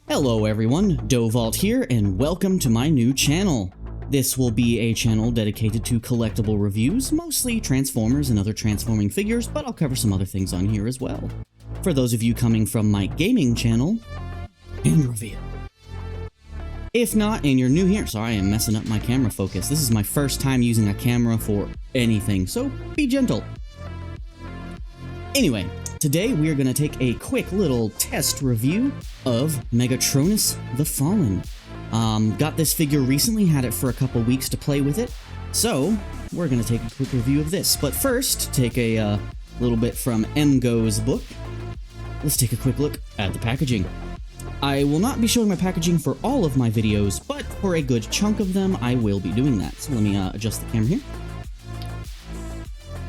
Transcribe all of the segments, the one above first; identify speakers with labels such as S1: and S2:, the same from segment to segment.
S1: Hello everyone, Dovault here, and welcome to my new channel. This will be a channel dedicated to collectible reviews, mostly Transformers and other transforming figures, but I'll cover some other things on here as well. For those of you coming from my gaming channel, and reveal. If not, and you're new here, sorry I am messing up my camera focus. This is my first time using a camera for anything, so be gentle. Anyway, today we are going to take a quick little test review of Megatronus the Fallen. Got this figure recently, had it for a couple weeks to play with it, so we're going to take a quick review of this. But first, take a little bit from MGo's book. Let's take a quick look at the packaging. I will not be showing my packaging for all of my videos, but for a good chunk of them, I will be doing that. So let me adjust the camera here.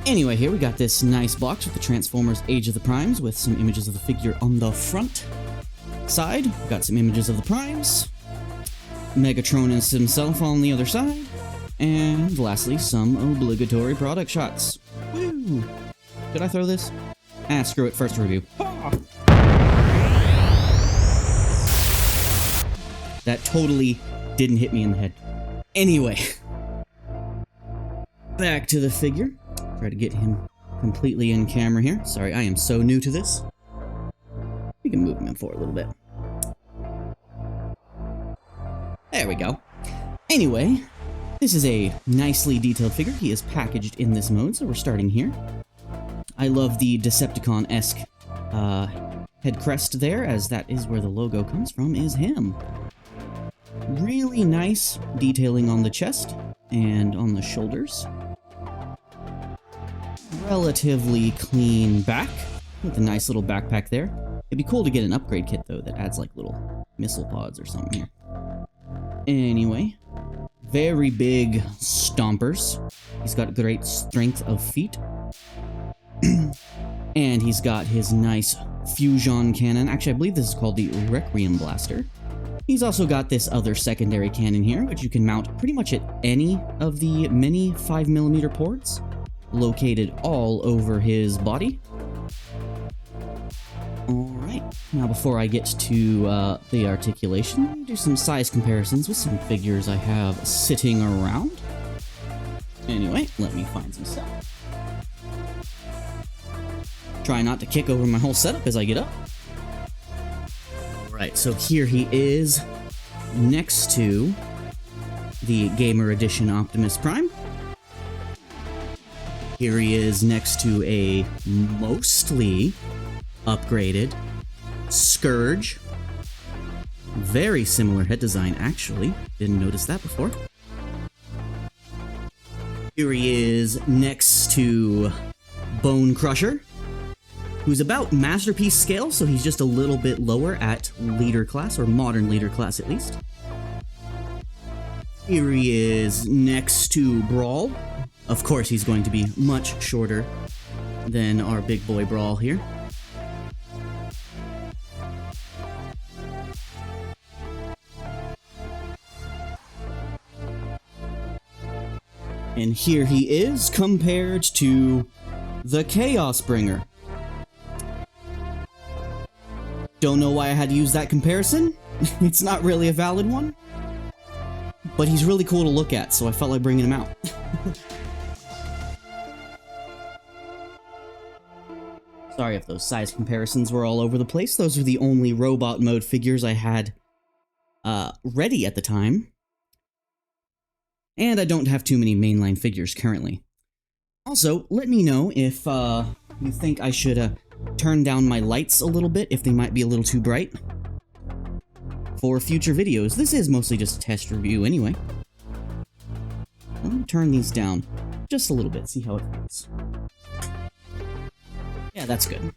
S1: Anyway, here we got this nice box with the Transformers Age of the Primes with some images of the figure on the front side. We've got some images of the Primes, Megatronus himself on the other side, and lastly, some obligatory product shots. Woo! Did I throw this? Ah, screw it, first review. Ah! That totally didn't hit me in the head. Anyway, back to the figure. Try to get him completely in camera here. Sorry, I am so new to this. We can move him in for a little bit. There we go. Anyway, this is a nicely detailed figure. He is packaged in this mode, so we're starting here. I love the Decepticon-esque head crest there, as that is where the logo comes from, is him. Really nice detailing on the chest and on the shoulders. Relatively clean back, with a nice little backpack there. It'd be cool to get an upgrade kit, though, that adds like little missile pods or something here. Anyway, very big stompers. He's got great strength of feet. And he's got his nice fusion cannon. Actually, I believe this is called the Requiem Blaster. He's also got this other secondary cannon here, which you can mount pretty much at any of the many 5mm ports, located all over his body. Alright, now before I get to the articulation, let me do some size comparisons with some figures I have sitting around. Anyway, let me find some stuff. Try not to kick over my whole setup as I get up. Alright, so here he is next to the Gamer Edition Optimus Prime. Here he is next to a mostly upgraded Scourge. Very similar head design, actually. Didn't notice that before. Here he is next to Bone Crusher, who's about Masterpiece scale, so he's just a little bit lower at Leader class, or Modern Leader class at least. Here he is next to Brawl. Of course, he's going to be much shorter than our big boy Brawl here. And here he is compared to the Chaos Bringer. Don't know why I had to use that comparison. It's not really a valid one. But he's really cool to look at, so I felt like bringing him out. Sorry if those size comparisons were all over the place. Those are the only robot mode figures I had ready at the time. And I don't have too many mainline figures currently. Also, let me know if you think I should turn down my lights a little bit, if they might be a little too bright for future videos. This is mostly just a test review anyway. Let me turn these down just a little bit, see how it feels. Yeah, that's good.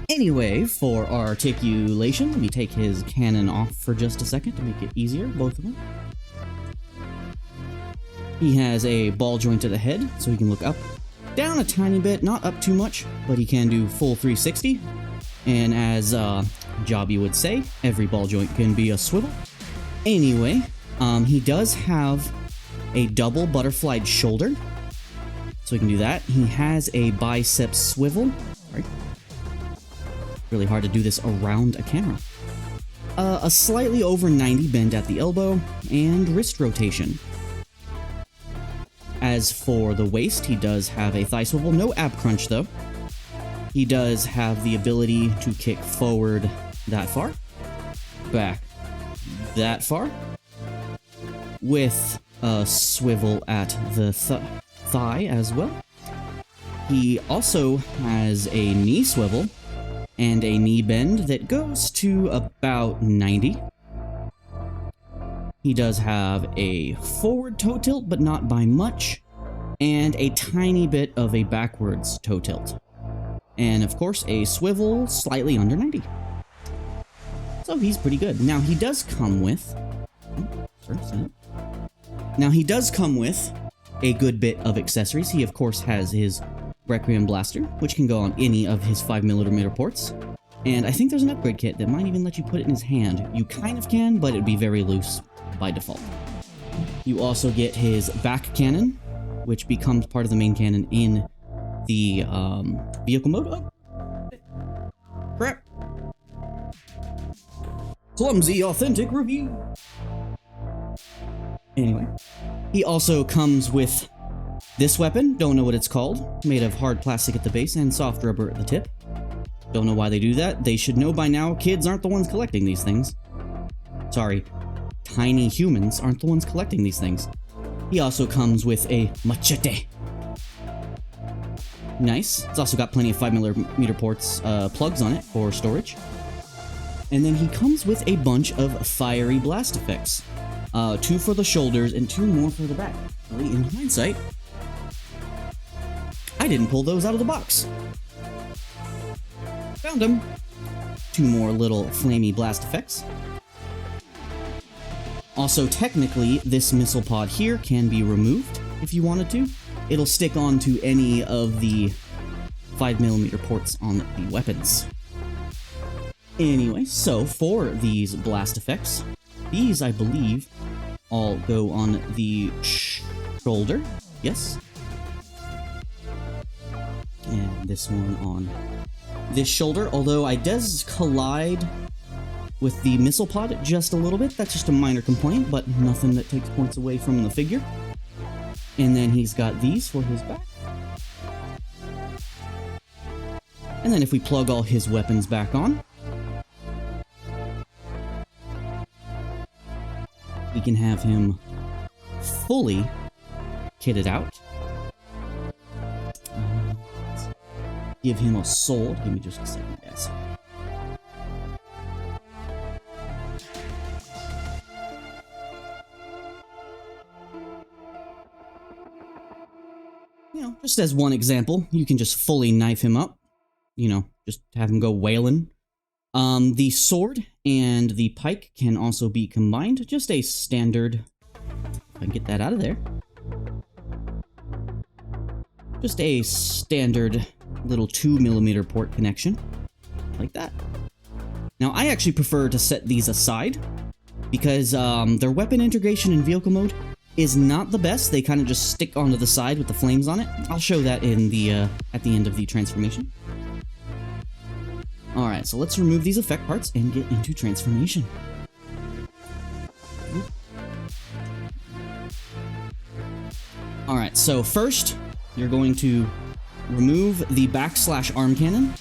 S1: Anyway, for articulation, let me take his cannon off for just a second to make it easier, both of them. He has a ball joint to the head, so he can look up, down a tiny bit, not up too much, but he can do full 360. And as Jobby would say, every ball joint can be a swivel. Anyway, he does have a double butterflied shoulder, so he can do that. He has a bicep swivel. Right. Really hard to do this around a camera. a slightly over 90 bend at the elbow, and wrist rotation. As for the waist, he does have a thigh swivel, no ab crunch though. He does have the ability to kick forward that far, back that far, with a swivel at the thigh as well. He also has a knee swivel and a knee bend that goes to about 90. He does have a forward toe tilt, but not by much, and a tiny bit of a backwards toe tilt. And of course, a swivel slightly under 90. So he's pretty good. Now he does come with... Now he does come with a good bit of accessories. He of course has his Requiem Blaster, which can go on any of his 5mm ports. And I think there's an upgrade kit that might even let you put it in his hand. You kind of can, but it'd be very loose by default. You also get his back cannon, which becomes part of the main cannon in the vehicle mode. Oh, crap. Clumsy authentic review. Anyway, he also comes with this weapon. Don't know what it's called. Made of hard plastic at the base and soft rubber at the tip. Don't know why they do that. They should know by now. Kids aren't the ones collecting these things. Sorry. Tiny humans aren't the ones collecting these things. He also comes with a machete. Nice. It's also got plenty of 5mm ports, plugs on it for storage. And then he comes with a bunch of fiery blast effects. 2 for the shoulders and 2 more for the back. Really, in hindsight, I didn't pull those out of the box. Found them. 2 more little flamey blast effects. Also, technically, this missile pod here can be removed if you wanted to. It'll stick onto any of the 5mm ports on the weapons. Anyway, so for these blast effects, these, I believe, all go on the shoulder. Yes. And this one on this shoulder, although I does collide with the missile pod just a little bit. That's just a minor complaint, but nothing that takes points away from the figure. And then he's got these for his back. And then if we plug all his weapons back on, we can have him fully kitted out. Let's give him a sword. Give me just a second, guys. You know, just as one example, you can just fully knife him up. You know, just have him go wailing. The sword and the pike can also be combined. Just a standard... If I can get that out of there. Just a standard little 2mm port connection. Like that. Now, I actually prefer to set these aside, because their weapon integration in vehicle mode is not the best. They kind of just stick onto the side with the flames on it. I'll show that in the at the end of the transformation. Alright, so let's remove these effect parts and get into transformation. Alright, so first, you're going to remove the /arm cannon.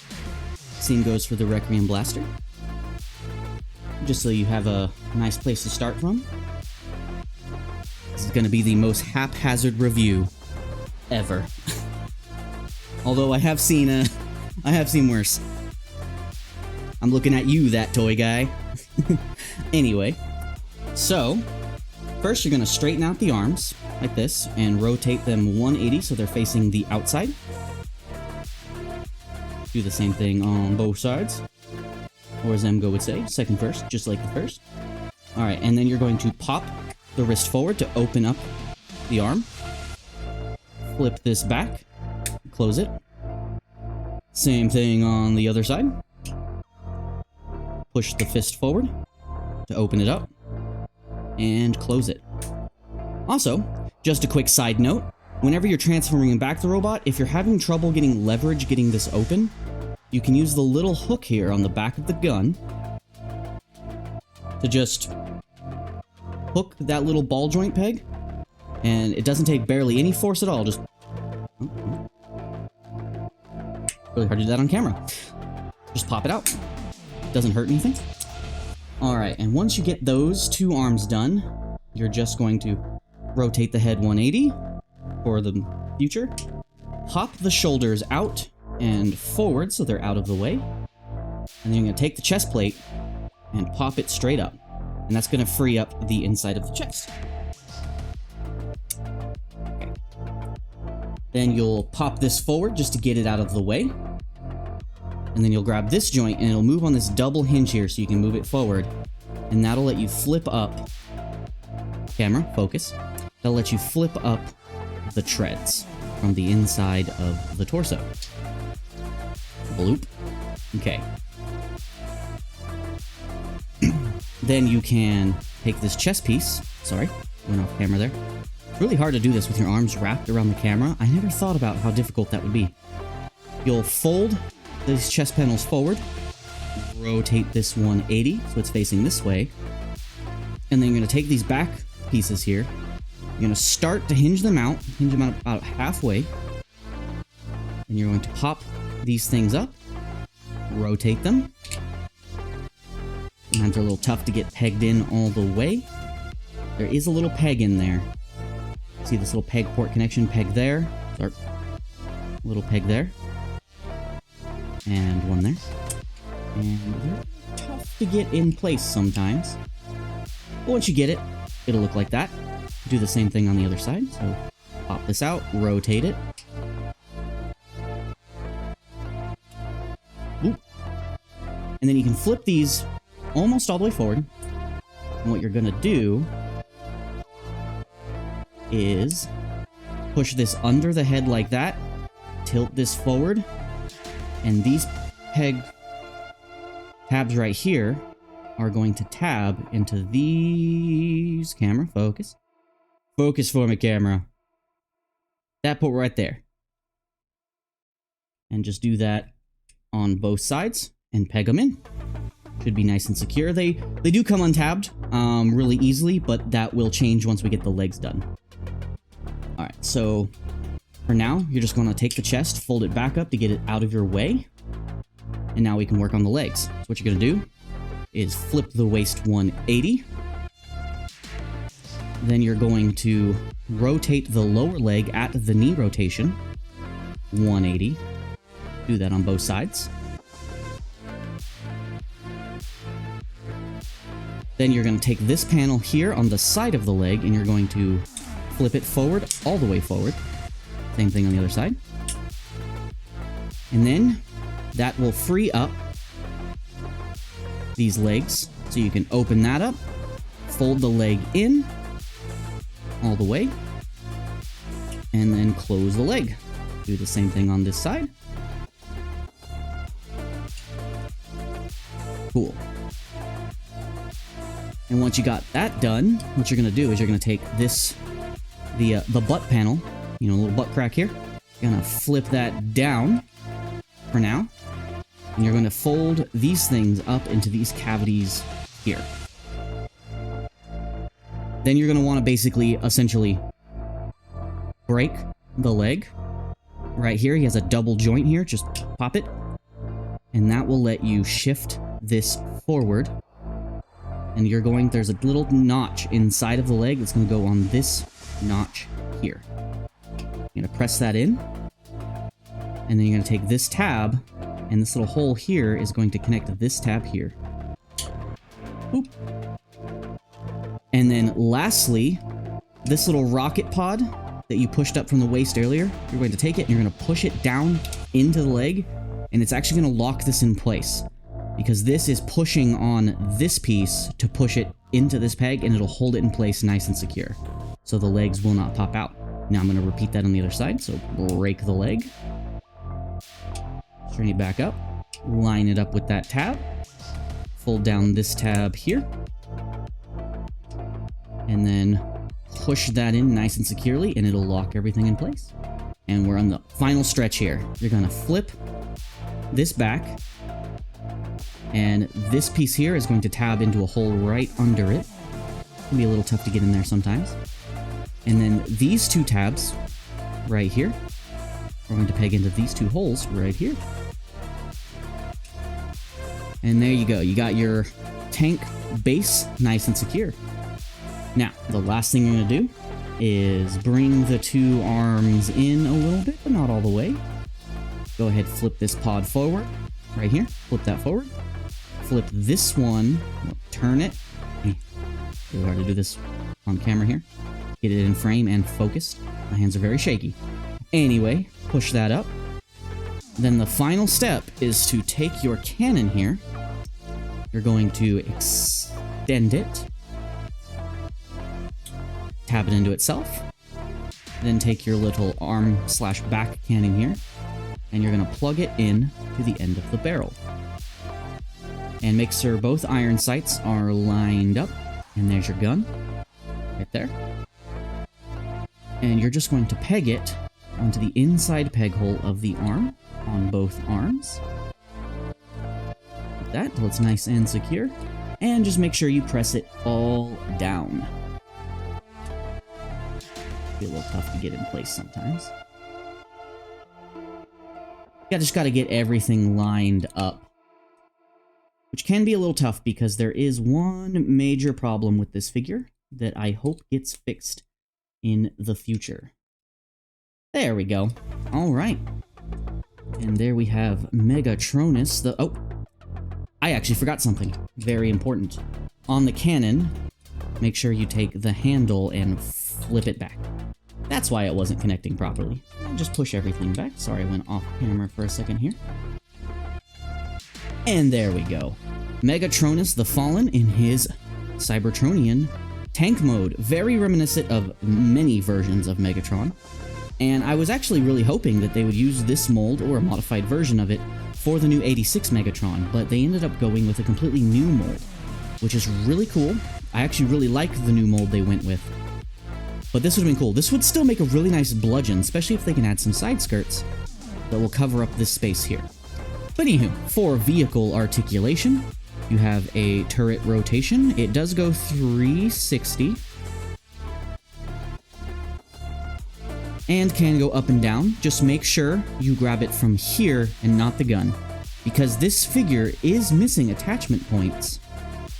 S1: Same goes for the Requiem Blaster. Just so you have a nice place to start from. This is going to be the most haphazard review ever. Although I have seen worse. I'm looking at you, that toy guy. Anyway, so first you're going to straighten out the arms like this and rotate them 180 so they're facing the outside. Do the same thing on both sides. Or as Emgo would say, second first, just like the first. Alright, and then you're going to pop the wrist forward to open up the arm. Flip this back, close it. Same thing on the other side. Push the fist forward to open it up and close it. Also, just a quick side note, whenever you're transforming back the robot, if you're having trouble getting leverage getting this open, you can use the little hook here on the back of the gun to just hook that little ball joint peg, and it doesn't take barely any force at all. Just really hard to do that on camera. Just pop it out. Doesn't hurt anything. Alright, and once you get those two arms done, you're just going to rotate the head 180 for the future. Pop the shoulders out and forward so they're out of the way. And then you're going to take the chest plate and pop it straight up. And that's going to free up the inside of the chest. Okay. Then you'll pop this forward just to get it out of the way. And then you'll grab this joint and it'll move on this double hinge here so you can move it forward. And that'll let you flip up. Camera, focus. That'll let you flip up the treads from the inside of the torso. Bloop. Okay. Then you can take this chest piece. Sorry, went off camera there. Really hard to do this with your arms wrapped around the camera. I never thought about how difficult that would be. You'll fold these chest panels forward, rotate this 180 so it's facing this way, and then you're going to take these back pieces here. You're going to start to hinge them out about halfway, and you're going to pop these things up, rotate them. Sometimes they're a little tough to get pegged in all the way. There is a little peg in there. See this little peg port connection, peg there, start, little peg there. And one there. And they're tough to get in place sometimes. But once you get it, it'll look like that. Do the same thing on the other side. So pop this out, rotate it. Ooh. And then you can flip these almost all the way forward. And what you're gonna do is push this under the head like that, tilt this forward, and these peg tabs right here are going to tab into these... Camera, focus. Focus for me, camera. That port right there. And just do that on both sides and peg them in. Should be nice and secure. They do come untabbed really easily, but that will change once we get the legs done. Alright, so for now, you're just going to take the chest, fold it back up to get it out of your way. And now we can work on the legs. So what you're going to do is flip the waist 180. Then you're going to rotate the lower leg at the knee rotation. 180. Do that on both sides. Then you're going to take this panel here on the side of the leg and you're going to flip it forward, all the way forward. Same thing on the other side. And then that will free up these legs. So you can open that up, fold the leg in all the way, and then close the leg. Do the same thing on this side. Cool. And once you got that done, what you're going to do is you're going to take this, the butt panel, you know, a little butt crack here. You're going to flip that down for now. And you're going to fold these things up into these cavities here. Then you're going to want to basically, essentially, break the leg. Right here, he has a double joint here. Just pop it. And that will let you shift this forward. And you're going, there's a little notch inside of the leg that's going to go on this notch here. You're going to press that in. And then you're going to take this tab, and this little hole here is going to connect to this tab here. Boop. And then lastly, this little rocket pod that you pushed up from the waist earlier, you're going to take it and you're going to push it down into the leg, and it's actually going to lock this in place. Because this is pushing on this piece to push it into this peg, and it'll hold it in place nice and secure. So the legs will not pop out. Now I'm going to repeat that on the other side. So break the leg. Straighten it back up. Line it up with that tab. Fold down this tab here. And then push that in nice and securely, and it'll lock everything in place. And we're on the final stretch here. You're going to flip this back. And this piece here is going to tab into a hole right under it. It can be a little tough to get in there sometimes. And then these two tabs right here, we're going to peg into these two holes right here. And there you go. You got your tank base nice and secure. Now, the last thing you're going to do is bring the two arms in a little bit, but not all the way. Go ahead, flip this pod forward, right here. Flip that forward. Flip this one, turn it. Really hard to do this on camera here. Get it in frame and focused. My hands are very shaky. Anyway, push that up. Then the final step is to take your cannon here. You're going to extend it. Tab it into itself. Then take your little arm/back cannon here. And you're going to plug it in to the end of the barrel. And make sure both iron sights are lined up. And there's your gun. Right there. And you're just going to peg it onto the inside peg hole of the arm on both arms. Like that, till it's nice and secure. And just make sure you press it all down. Be a little tough to get in place sometimes. You just gotta get everything lined up. Which can be a little tough because there is one major problem with this figure that I hope gets fixed in the future. There we go. Alright. And there we have Megatronus. Oh, I actually forgot something very important. On the cannon, make sure you take the handle and flip it back. That's why it wasn't connecting properly. I'll just push everything back. Sorry, I went off camera for a second here. And there we go. Megatronus the Fallen in his Cybertronian tank mode. Very reminiscent of many versions of Megatron. And I was actually really hoping that they would use this mold, or a modified version of it, for the new 86 Megatron, but they ended up going with a completely new mold, which is really cool. I actually really like the new mold they went with. But this would have been cool. This would still make a really nice bludgeon, especially if they can add some side skirts that will cover up this space here. But anywho, for vehicle articulation, you have a turret rotation. It does go 360. And can go up and down. Just make sure you grab it from here and not the gun, because this figure is missing attachment points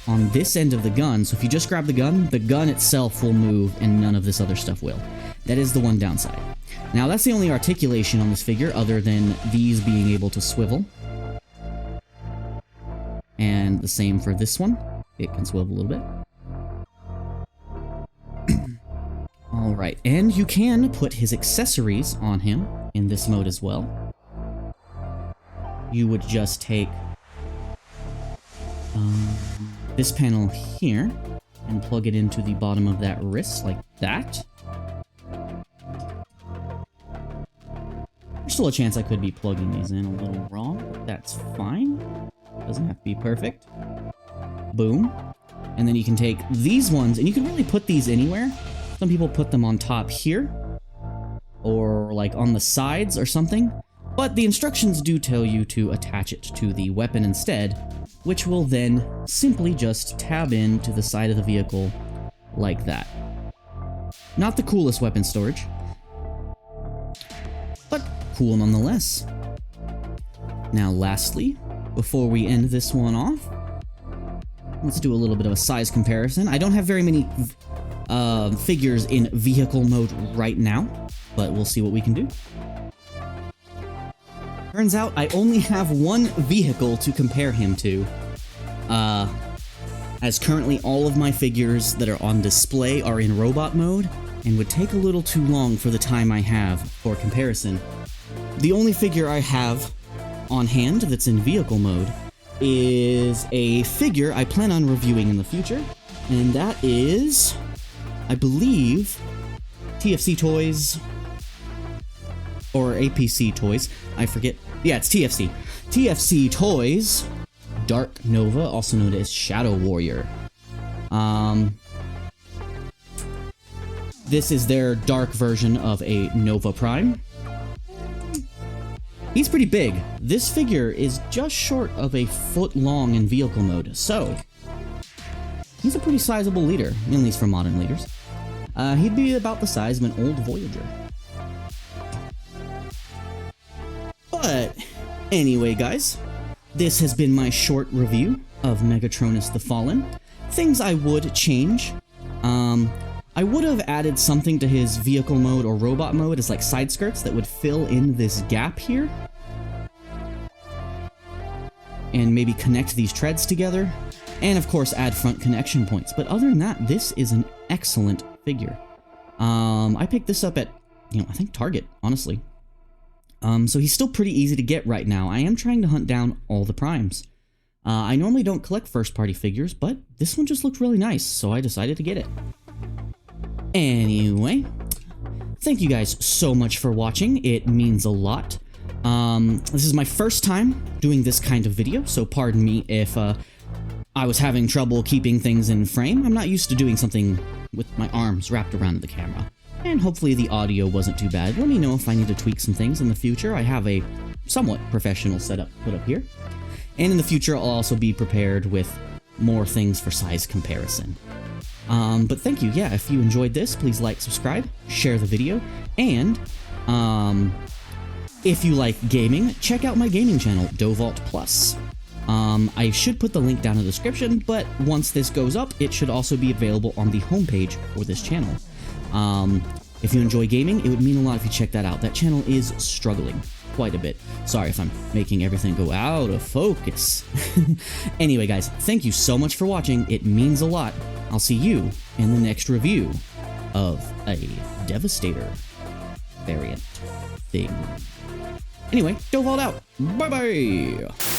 S1: on this end of the gun. So if you just grab the gun itself will move and none of this other stuff will. That is the one downside. Now that's the only articulation on this figure other than these being able to swivel. And the same for this one. It can swivel a little bit. Alright, and you can put his accessories on him in this mode as well. You would just take this panel here and plug it into the bottom of that wrist like that. There's still a chance I could be plugging these in a little wrong, but that's fine. Doesn't have to be perfect. Boom. And then you can take these ones, and you can really put these anywhere. Some people put them on top here, or like on the sides or something, but the instructions do tell you to attach it to the weapon instead, which will then simply just tab in to the side of the vehicle like that. Not the coolest weapon storage, but cool nonetheless. Now lastly, before we end this one off, let's do a little bit of a size comparison. I don't have very many figures in vehicle mode right now, but we'll see what we can do. Turns out I only have one vehicle to compare him to, as currently all of my figures that are on display are in robot mode, and would take a little too long for the time I have for comparison. The only figure I have on hand that's in vehicle mode is a figure I plan on reviewing in the future, and that is, I believe, TFC Toys, or APC Toys, I forget. Yeah, it's TFC. TFC Toys, Dark Nova, also known as Shadow Warrior. This is their dark version of a Nova Prime. He's pretty big. This figure is just short of a foot long in vehicle mode, so he's a pretty sizable leader, at least for modern leaders. He'd be about the size of an old Voyager. But anyway, guys, this has been my short review of Megatronus the Fallen. Things I would change. I would have added something to his vehicle mode or robot mode as like side skirts that would fill in this gap here. And maybe connect these treads together. And of course add front connection points. But other than that, this is an excellent figure. I picked this up at, I think Target, honestly. So he's still pretty easy to get right now. I am trying to hunt down all the primes. I normally don't collect first-party figures, but this one just looked really nice, so I decided to get it. Anyway, thank you guys so much for watching. It means a lot. This is my first time doing this kind of video, so pardon me if I was having trouble keeping things in frame. I'm not used to doing something with my arms wrapped around the camera. And hopefully the audio wasn't too bad. Let me know if I need to tweak some things in the future. I have a somewhat professional setup put up here. And in the future, I'll also be prepared with more things for size comparison. But thank you. Yeah, if you enjoyed this, please like, subscribe, share the video, and if you like gaming, check out my gaming channel, Dovault Plus. I should put the link down in the description, but once this goes up, it should also be available on the homepage for this channel. If you enjoy gaming, it would mean a lot if you check that out. That channel is struggling quite a bit. Sorry if I'm making everything go out of focus. Anyway, guys, thank you so much for watching. It means a lot. I'll see you in the next review of a Devastator variant thing. Anyway, Dovault out. Bye-bye!